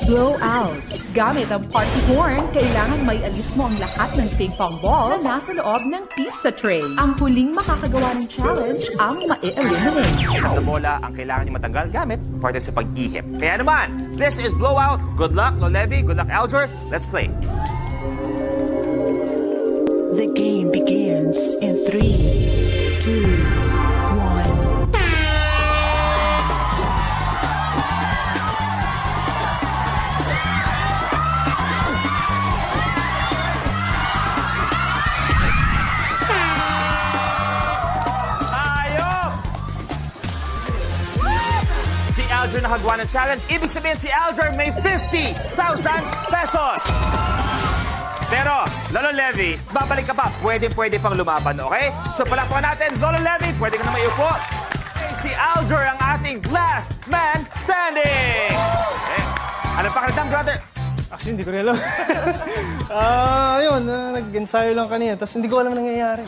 Blow out. Gamit ang party horn, kailangan may alis mo ang lahat ng ping pong balls na nasa loob ng pizza tray. Ang huling makakagawa ng challenge ang ma-eliminate. Isang na bola ang kailangan niyo matanggal gamit parte sa pag-ihip. Kaya naman, this is Blowout. Good luck, Lolevi. Good luck, Alger. Let's play. The game begins in 3, 2, 1. Si Alger nakagawa ng challenge. Ibig sabihin si Alger may 50,000 pesos. Pero, Lolo Levi, babalik ka pa. Pwede pang lumaban, okay? So palakpakan natin, Lolo Levi, pwede ka na maiupo. Okay, si Alger ang ating last man standing. Okay. Ano pa kanilang, brother? Actually, hindi ko rin alam. Ayun, nag-ensayo lang kanina, tapos hindi ko alam nangyayari.